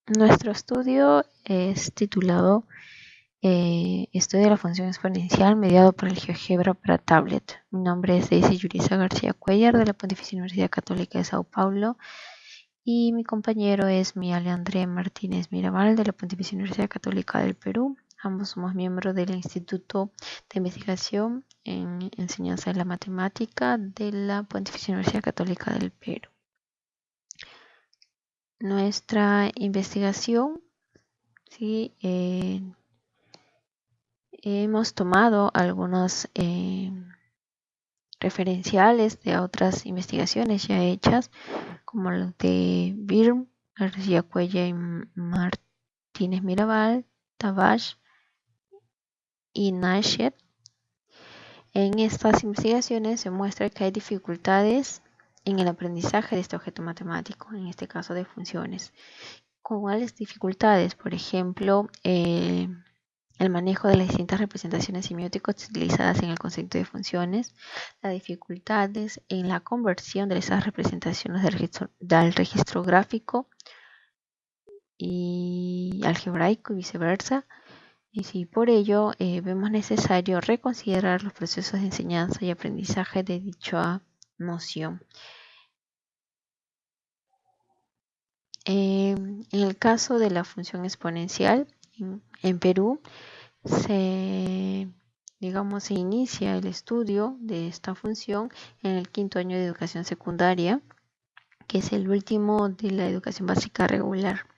Nuestro estudio es titulado Estudio de la función exponencial mediado por el GeoGebra para tablet. Mi nombre es Daisy Yurisa García Cuellar de la Pontificia Universidad Católica de Sao Paulo y mi compañero es Miguel André Martínez Mirabal de la Pontificia Universidad Católica del Perú. Ambos somos miembros del Instituto de Investigación en Enseñanza de la Matemática de la Pontificia Universidad Católica del Perú. Nuestra investigación, ¿sí? Hemos tomado algunos referenciales de otras investigaciones ya hechas, como los de Birm, García Cuellar y Martínez Mirabal, Tabash y Nashet. En estas investigaciones se muestra que hay dificultades en el aprendizaje de este objeto matemático, en este caso de funciones. ¿Cuáles dificultades? Por ejemplo, el manejo de las distintas representaciones semióticas utilizadas en el concepto de funciones, las dificultades en la conversión de esas representaciones del registro gráfico y algebraico y viceversa. Y si por ello vemos necesario reconsiderar los procesos de enseñanza y aprendizaje de dicha noción. En el caso de la función exponencial, en Perú, se inicia el estudio de esta función en el 5º año de educación secundaria, que es el último de la educación básica regular.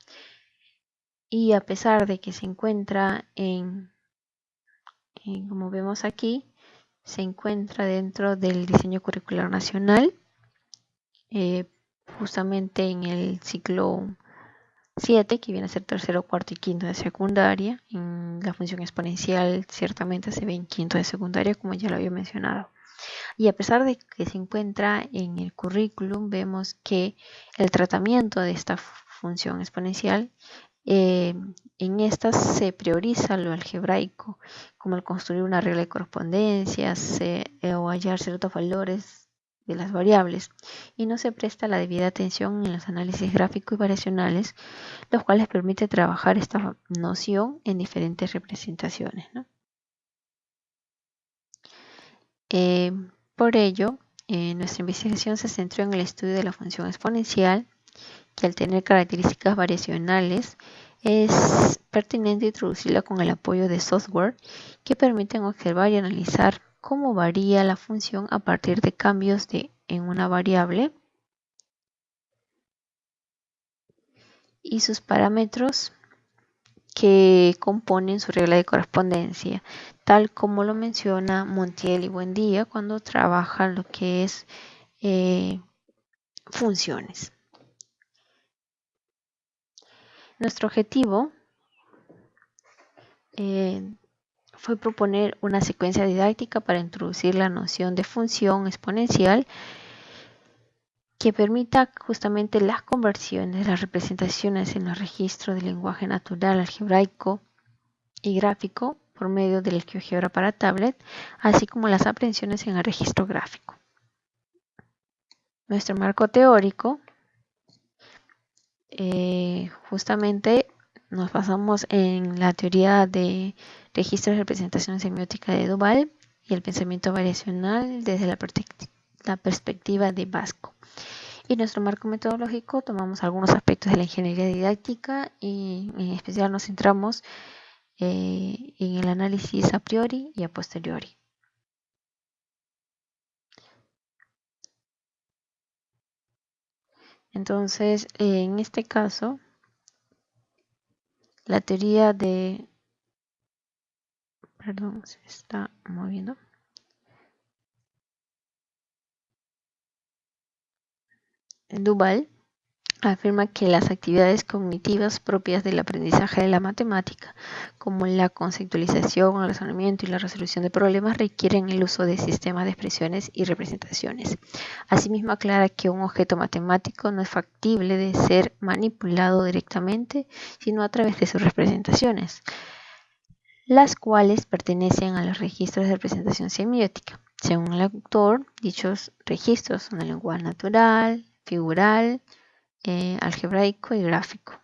Y a pesar de que se encuentra como vemos aquí, se encuentra dentro del diseño curricular nacional, justamente en el ciclo 7, que viene a ser tercero, cuarto y quinto de secundaria. En la función exponencial ciertamente se ve en quinto de secundaria, como ya lo había mencionado. Y a pesar de que se encuentra en el currículum, vemos que el tratamiento de esta función exponencial, en esta se prioriza lo algebraico, como el construir una regla de correspondencias o hallar ciertos valores de las variables, y no se presta la debida atención en los análisis gráficos y variacionales, los cuales permite trabajar esta noción en diferentes representaciones, ¿no? Por ello, nuestra investigación se centró en el estudio de la función exponencial, que al tener características variacionales es pertinente introducirla con el apoyo de software que permiten observar y analizar cómo varía la función a partir de cambios en una variable y sus parámetros que componen su regla de correspondencia, tal como lo menciona Montiel y Buendía cuando trabajan lo que es funciones. Nuestro objetivo fue proponer una secuencia didáctica para introducir la noción de función exponencial que permita justamente las conversiones de las representaciones en los registros del lenguaje natural, algebraico y gráfico por medio del GeoGebra para tablet, así como las aprehensiones en el registro gráfico. Nuestro marco teórico, justamente nos basamos en la teoría de registros de representación semiótica de Duval y el pensamiento variacional desde la perspectiva de Vasco. Y nuestro marco metodológico tomamos algunos aspectos de la ingeniería didáctica y en especial nos centramos en el análisis a priori y a posteriori. Entonces, en este caso, la teoría de... Perdón, se está moviendo. Duval afirma que las actividades cognitivas propias del aprendizaje de la matemática, como la conceptualización, el razonamiento y la resolución de problemas, requieren el uso de sistemas de expresiones y representaciones. Asimismo, aclara que un objeto matemático no es factible de ser manipulado directamente, sino a través de sus representaciones, las cuales pertenecen a los registros de representación semiótica. Según el autor, dichos registros son el lenguaje natural, figural, algebraico y gráfico.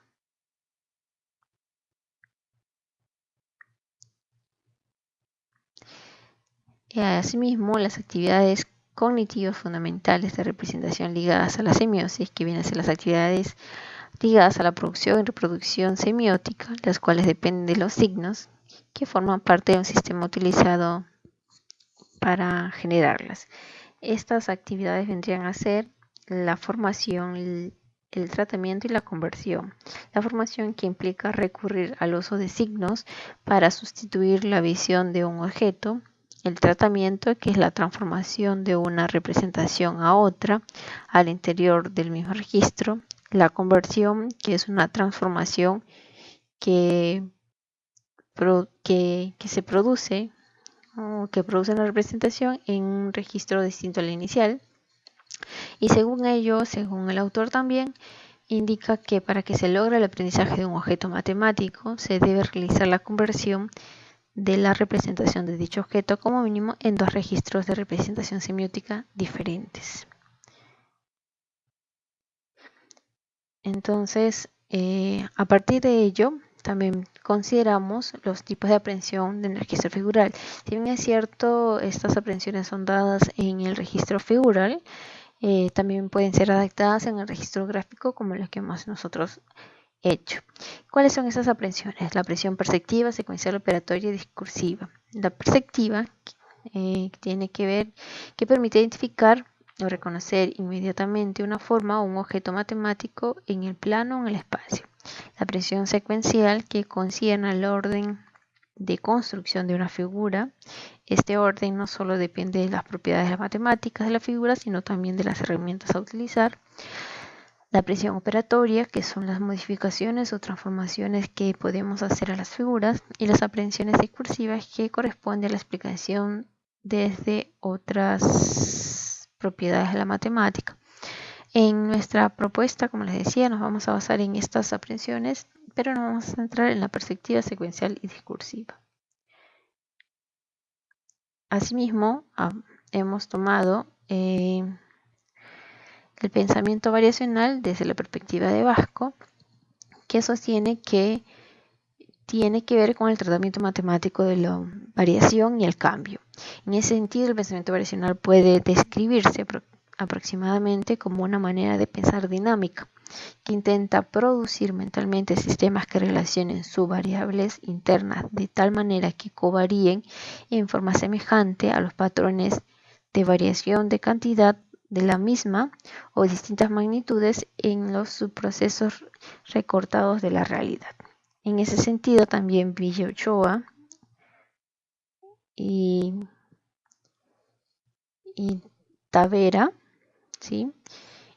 Asimismo, las actividades cognitivas fundamentales de representación ligadas a la semiosis, que vienen a ser las actividades ligadas a la producción y reproducción semiótica, las cuales dependen de los signos que forman parte de un sistema utilizado para generarlas. Estas actividades vendrían a ser la formación, el tratamiento y la conversión. La formación, que implica recurrir al uso de signos para sustituir la visión de un objeto. El tratamiento, que es la transformación de una representación a otra al interior del mismo registro. La conversión, que es una transformación que se produce o que produce una representación en un registro distinto al inicial. Y según ello, según el autor también, indica que para que se logre el aprendizaje de un objeto matemático, se debe realizar la conversión de la representación de dicho objeto como mínimo en dos registros de representación semiótica diferentes. Entonces, a partir de ello, también consideramos los tipos de aprehensión del registro figural. Si bien es cierto, estas aprehensiones son dadas en el registro figural, también pueden ser adaptadas en el registro gráfico, como las que hemos nosotros hecho. ¿Cuáles son esas aprehensiones? La aprehensión perceptiva, secuencial, operatoria y discursiva. La perceptiva tiene que ver, que permite identificar o reconocer inmediatamente una forma o un objeto matemático en el plano o en el espacio. La aprehensión secuencial, que concierne al orden de construcción de una figura. Este orden no solo depende de las propiedades matemáticas de la figura, sino también de las herramientas a utilizar. La aprehensión operatoria, que son las modificaciones o transformaciones que podemos hacer a las figuras, y las aprehensiones discursivas, que corresponde a la explicación desde otras propiedades de la matemática. En nuestra propuesta, como les decía, nos vamos a basar en estas aprehensiones, pero nos vamos a centrar en la perspectiva secuencial y discursiva. Asimismo, hemos tomado el pensamiento variacional desde la perspectiva de Vasco, que sostiene que tiene que ver con el tratamiento matemático de la variación y el cambio. En ese sentido, el pensamiento variacional puede describirse aproximadamente como una manera de pensar dinámica, que intenta producir mentalmente sistemas que relacionen sus variables internas de tal manera que covaríen en forma semejante a los patrones de variación de cantidad de la misma o distintas magnitudes en los subprocesos recortados de la realidad. En ese sentido, también Villaochoa y Tavera, ¿sí?,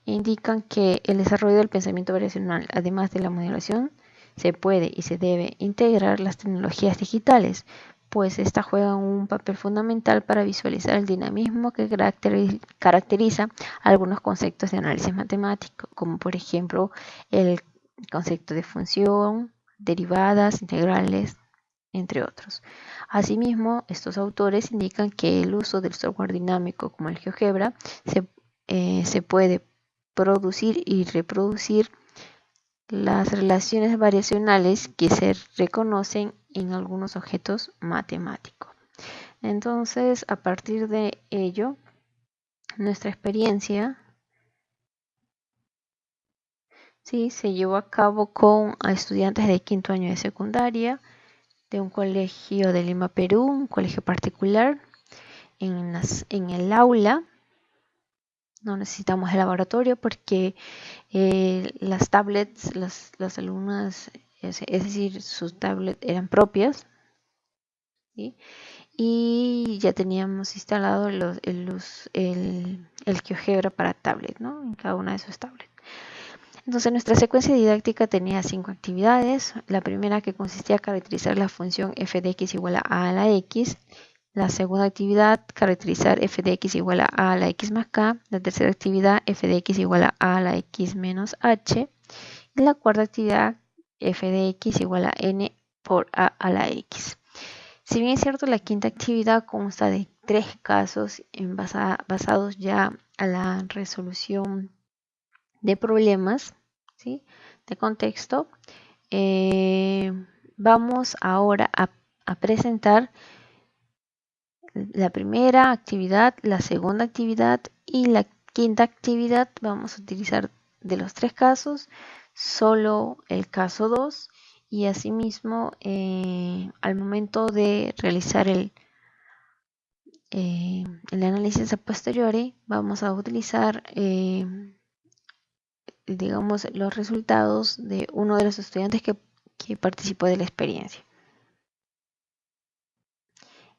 indican que el desarrollo del pensamiento variacional, además de la modelación, se puede y se debe integrar las tecnologías digitales, pues éstas juegan un papel fundamental para visualizar el dinamismo que caracteriza algunos conceptos de análisis matemático, como por ejemplo el concepto de función, derivadas, integrales, entre otros. Asimismo, estos autores indican que el uso del software dinámico como el GeoGebra se puede producir y reproducir las relaciones variacionales que se reconocen en algunos objetos matemáticos. Entonces, a partir de ello, nuestra experiencia se llevó a cabo con estudiantes de quinto año de secundaria de un colegio de Lima, Perú, un colegio particular. En el aula no necesitamos el laboratorio porque las tablets, las alumnas, es decir, sus tablets eran propias, ¿sí?, y ya teníamos instalado el GeoGebra para tablet, ¿no?, en cada una de sus tablets. Entonces, nuestra secuencia didáctica tenía 5 actividades. La primera, que consistía en caracterizar la función f de x igual a la x. La segunda actividad, caracterizar f de x igual a la x más k. La tercera actividad, f de x igual a la x menos h. Y la cuarta actividad, f de x igual a n por a la x. Si bien es cierto, la quinta actividad consta de 3 casos basados ya a la resolución de problemas, ¿sí?, de contexto. Vamos ahora a presentar la primera actividad, la segunda actividad y la quinta actividad. Vamos a utilizar de los 3 casos solo el caso 2, y asimismo al momento de realizar el análisis a posteriori vamos a utilizar digamos los resultados de uno de los estudiantes que participó de la experiencia.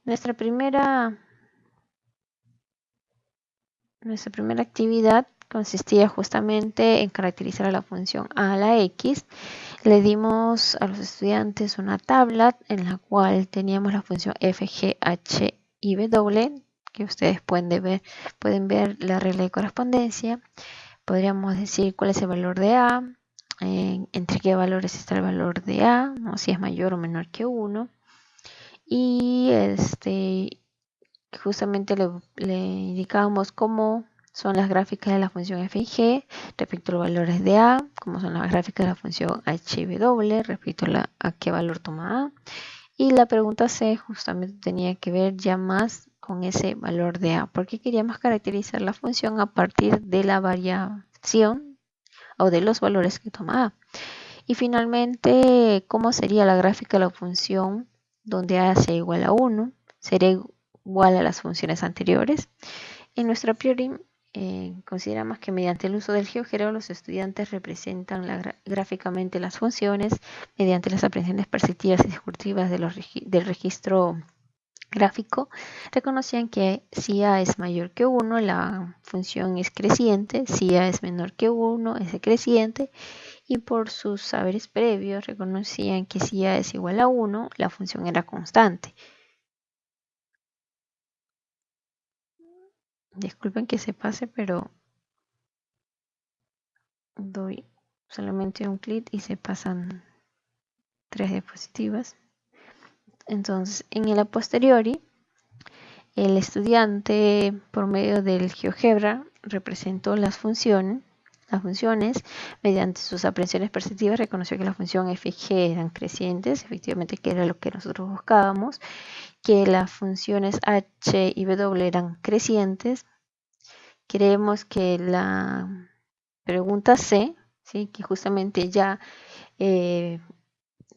Nuestra primera actividad consistía justamente en caracterizar a la función a la x. Le dimos a los estudiantes una tabla en la cual teníamos la función f, g, h y w, que ustedes pueden ver la regla de correspondencia. Podríamos decir cuál es el valor de a, entre qué valores está el valor de a, ¿no? Si es mayor o menor que 1. Y justamente le indicábamos cómo son las gráficas de la función f y g respecto a los valores de a, cómo son las gráficas de la función h y w respecto a qué valor toma a. Y la pregunta C justamente tenía que ver ya más con ese valor de a, porque queríamos caracterizar la función a partir de la variación o de los valores que toma a. Y finalmente, ¿cómo sería la gráfica de la función donde a sea igual a 1? Sería igual a las funciones anteriores. En nuestra priori consideramos que mediante el uso del GeoGebra los estudiantes representan gráficamente las funciones mediante las aprehensiones perceptivas y discursivas del registro gráfico. Reconocían que si a es mayor que 1, la función es creciente; si a es menor que 1, es decreciente. Y por sus saberes previos reconocían que si a es igual a 1, la función era constante. Disculpen que se pase, pero doy solamente un clic y se pasan 3 diapositivas. Entonces, en el a posteriori, el estudiante, por medio del GeoGebra, representó las funciones mediante sus aprehensiones perceptivas. Reconoció que la función f y g eran crecientes, efectivamente, que era lo que nosotros buscábamos, que las funciones h y w eran crecientes. Creemos que la pregunta C, ¿sí?, que justamente ya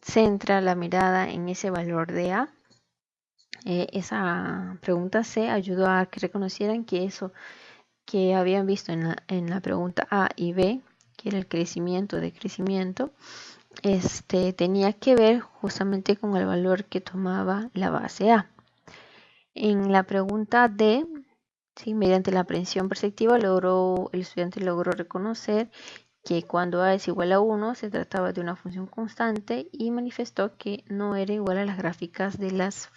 centra la mirada en ese valor de a. Esa pregunta C ayudó a que reconocieran que eso que habían visto en la pregunta A y B, que era el crecimiento, decrecimiento, tenía que ver justamente con el valor que tomaba la base A. En la pregunta D, ¿sí?, mediante la aprehensión perceptiva, el estudiante logró reconocer que cuando a es igual a 1 se trataba de una función constante, y manifestó que no era igual a las gráficas de las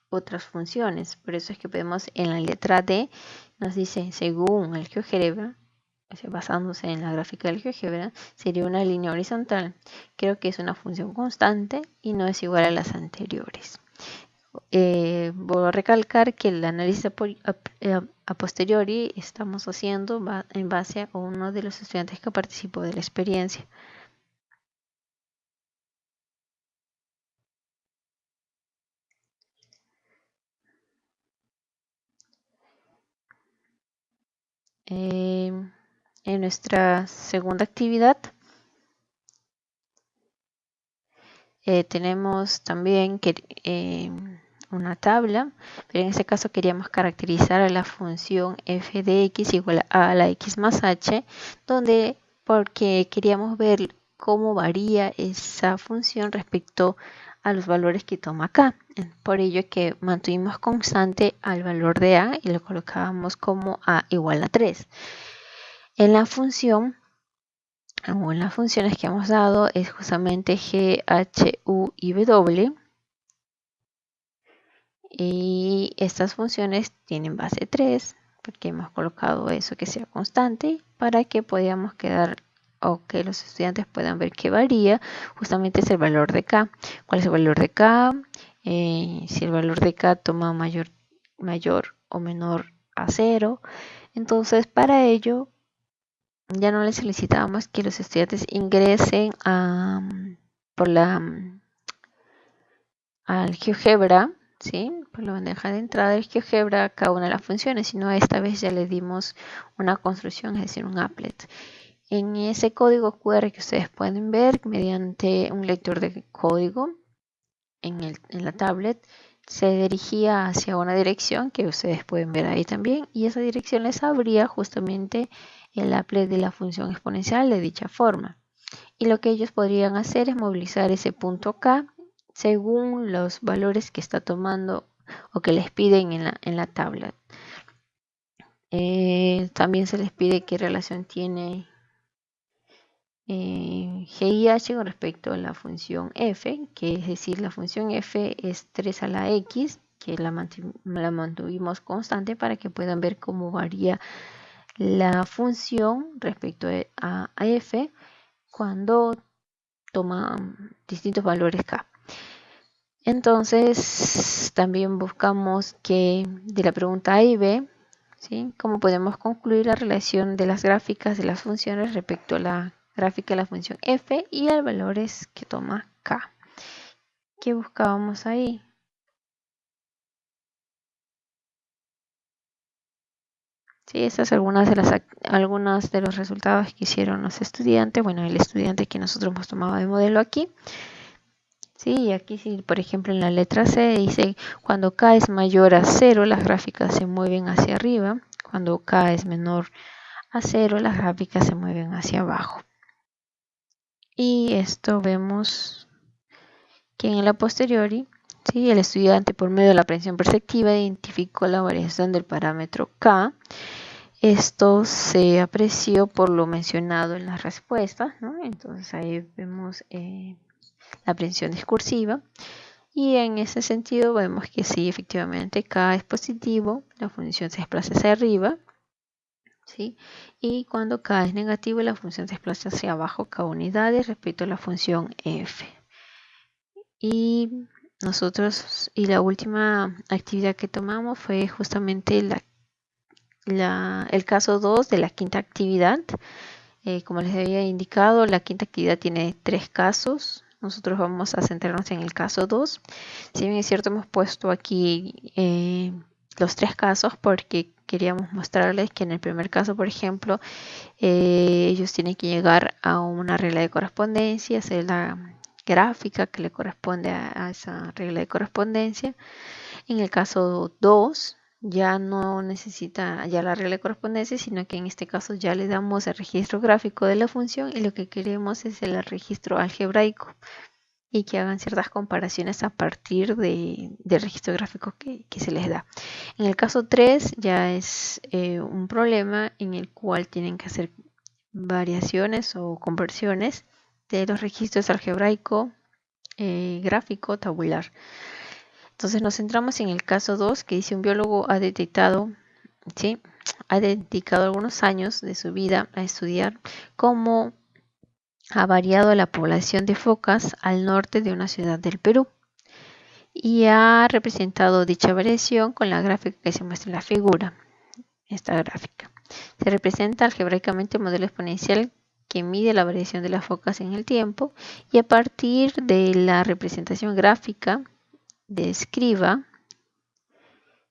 otras funciones. Por eso es que podemos, en la letra D, nos dice, según el GeoGebra, basándose en la gráfica del GeoGebra, sería una línea horizontal. Creo que es una función constante y no es igual a las anteriores. Voy a recalcar que el análisis a posteriori estamos haciendo en base a uno de los estudiantes que participó de la experiencia. En nuestra segunda actividad tenemos también una tabla, pero en este caso queríamos caracterizar a la función f de x igual a la x más h, porque queríamos ver cómo varía esa función respecto a los valores que toma acá. Por ello es que mantuvimos constante al valor de a y lo colocábamos como a igual a 3. En la función o en las funciones que hemos dado es justamente g, h, u y w. Y estas funciones tienen base 3, porque hemos colocado eso que sea constante para que podamos quedar, o que los estudiantes puedan ver que varía. Justamente es el valor de k. ¿Cuál es el valor de k? Si el valor de k toma mayor o menor a 0. Entonces, para ello ya no les solicitábamos que los estudiantes ingresen al GeoGebra, ¿sí? Por la bandeja de entrada del GeoGebra cada una de las funciones, sino esta vez ya le dimos una construcción, es decir, un applet. En ese código QR que ustedes pueden ver mediante un lector de código en la tablet, se dirigía hacia una dirección que ustedes pueden ver ahí también, y esa dirección les abría justamente el applet de la función exponencial de dicha forma. Y lo que ellos podrían hacer es movilizar ese punto K según los valores que está tomando o que les piden en la tabla. También se les pide qué relación tiene G y H con respecto a la función f, que es decir, la función f es 3 a la x, que la mantuvimos constante para que puedan ver cómo varía la función respecto a f cuando toma distintos valores k. Entonces, también buscamos que de la pregunta A y B, ¿sí? ¿Cómo podemos concluir la relación de las gráficas de las funciones respecto a la gráfica de la función f y a los valores que toma k? ¿Qué buscábamos ahí? Sí, estas son algunas de los resultados que hicieron los estudiantes. Bueno, el estudiante que nosotros hemos tomado de modelo aquí. Sí, aquí sí, por ejemplo en la letra C dice cuando K es mayor a 0 las gráficas se mueven hacia arriba, cuando K es menor a 0 las gráficas se mueven hacia abajo. Y esto vemos que en la posteriori, ¿sí? El estudiante por medio de la aprehensión perceptiva identificó la variación del parámetro K. Esto se apreció por lo mencionado en las respuestas, ¿no? Entonces ahí vemos la aprehensión discursiva. Y en ese sentido vemos que sí, efectivamente, K es positivo, la función se desplaza hacia arriba, ¿sí? Y cuando K es negativo, la función se desplaza hacia abajo K unidades respecto a la función f. Y la última actividad que tomamos fue justamente el caso 2 de la quinta actividad. Como les había indicado, la quinta actividad tiene 3 casos. Nosotros vamos a centrarnos en el caso 2. Si bien es cierto, hemos puesto aquí los 3 casos porque queríamos mostrarles que en el primer caso, por ejemplo, ellos tienen que llegar a una regla de correspondencia, hacer la gráfica que le corresponde a esa regla de correspondencia. En el caso 2, ya no necesita ya la regla de correspondencia, sino que en este caso ya le damos el registro gráfico de la función y lo que queremos es el registro algebraico y que hagan ciertas comparaciones a partir del registro gráfico que se les da. En el caso 3 ya es un problema en el cual tienen que hacer variaciones o conversiones de los registros algebraico, gráfico, tabular. Entonces nos centramos en el caso 2, que dice un biólogo ha dedicado algunos años de su vida a estudiar cómo ha variado la población de focas al norte de una ciudad del Perú y ha representado dicha variación con la gráfica que se muestra en la figura. Esta gráfica se representa algebraicamente el modelo exponencial que mide la variación de las focas en el tiempo y a partir de la representación gráfica describa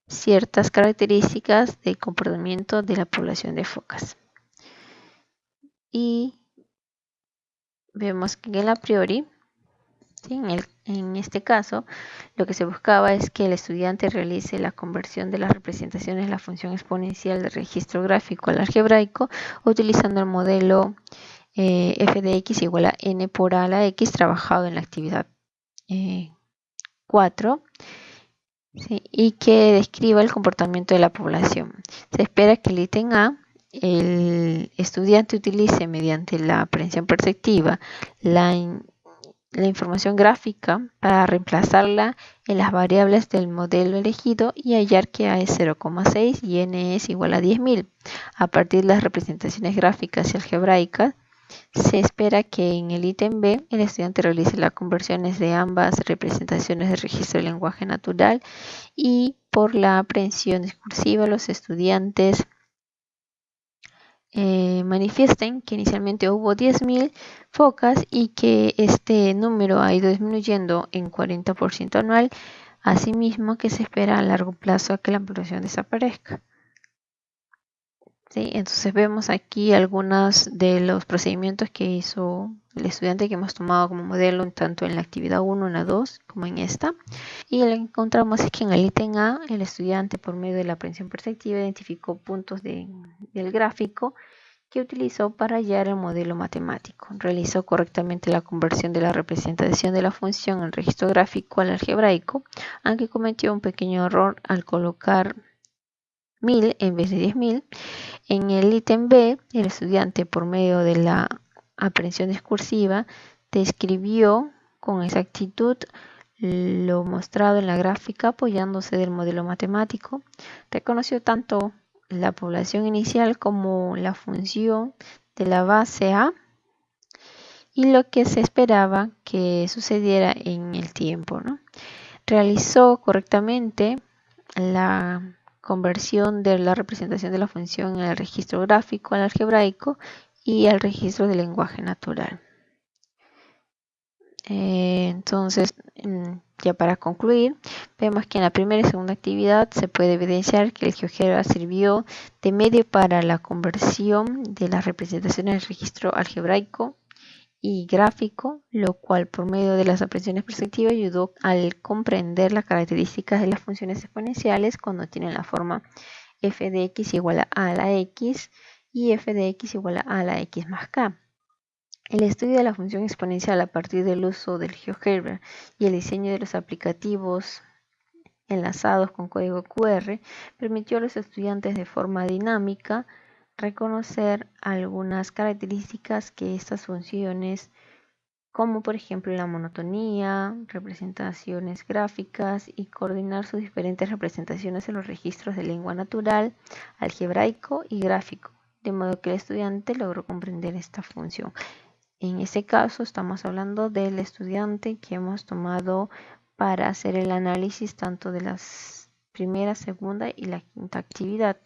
ciertas características del comportamiento de la población de focas. Y vemos que el a priori, ¿sí? En este caso, lo que se buscaba es que el estudiante realice la conversión de las representaciones de la función exponencial del registro gráfico al algebraico utilizando el modelo f de x igual a n por a la x trabajado en la actividad 4. ¿Sí? Y que describa el comportamiento de la población. Se espera que el ítem A, el estudiante utilice mediante la aprehensión perceptiva la información gráfica para reemplazarla en las variables del modelo elegido y hallar que A es 0,6 y N es igual a 10.000. A partir de las representaciones gráficas y algebraicas, se espera que en el ítem B el estudiante realice las conversiones de ambas representaciones de registro del lenguaje natural y por la aprehensión discursiva los estudiantes manifiesten que inicialmente hubo 10.000 focas y que este número ha ido disminuyendo en 40% anual Asimismo, que se espera a largo plazo a que la población desaparezca. ¿Sí? Entonces vemos aquí algunos de los procedimientos que hizo el estudiante que hemos tomado como modelo tanto en la actividad 1, en la 2, como en esta. Y lo que encontramos es que en el ítem A, el estudiante por medio de la aprehensión perceptiva identificó puntos del gráfico que utilizó para hallar el modelo matemático. Realizó correctamente la conversión de la representación de la función en registro gráfico al algebraico, aunque cometió un pequeño error al colocar 1000 en vez de 10.000. En el ítem B, el estudiante, por medio de la aprehensión discursiva, describió con exactitud lo mostrado en la gráfica apoyándose del modelo matemático. Reconoció tanto la población inicial como la función de la base A y lo que se esperaba que sucediera en el tiempo, ¿no? Realizó correctamente la conversión de la representación de la función en el registro gráfico al algebraico y al registro del lenguaje natural. Entonces, ya para concluir, vemos que en la primera y segunda actividad se puede evidenciar que el GeoGebra sirvió de medio para la conversión de las representaciones del registro algebraico y gráfico, lo cual por medio de las aprehensiones perceptivas ayudó al comprender las características de las funciones exponenciales cuando tienen la forma f de x igual a la x y f de x igual a la x más k. El estudio de la función exponencial a partir del uso del GeoGebra y el diseño de los aplicativos enlazados con código QR permitió a los estudiantes de forma dinámica reconocer algunas características que estas funciones, como por ejemplo la monotonía, representaciones gráficas y coordinar sus diferentes representaciones en los registros de lengua natural, algebraico y gráfico, de modo que el estudiante logró comprender esta función. En este caso estamos hablando del estudiante que hemos tomado para hacer el análisis tanto de la primera, segunda y la quinta actividad.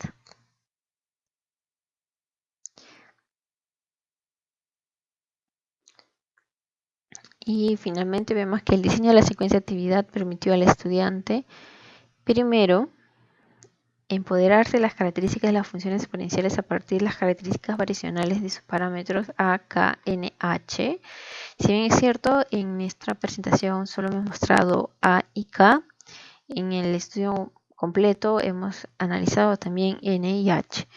Y finalmente vemos que el diseño de la secuencia de actividad permitió al estudiante, primero, empoderarse de las características de las funciones exponenciales a partir de las características variacionales de sus parámetros a, k, n, h. Si bien es cierto, en nuestra presentación solo hemos mostrado a y k, en el estudio completo hemos analizado también n y h.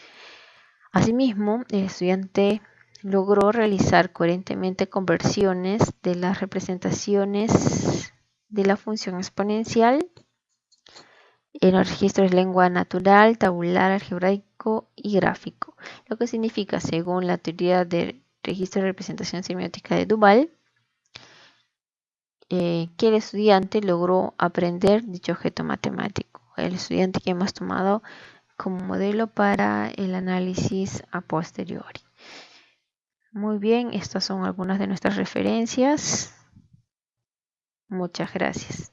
Asimismo, el estudiante logró realizar coherentemente conversiones de las representaciones de la función exponencial en los registros de lengua natural, tabular, algebraico y gráfico, lo que significa, según la teoría del registro de representación semiótica de Duval, que el estudiante logró aprender dicho objeto matemático. El estudiante que hemos tomado como modelo para el análisis a posteriori. Muy bien, estas son algunas de nuestras referencias. Muchas gracias.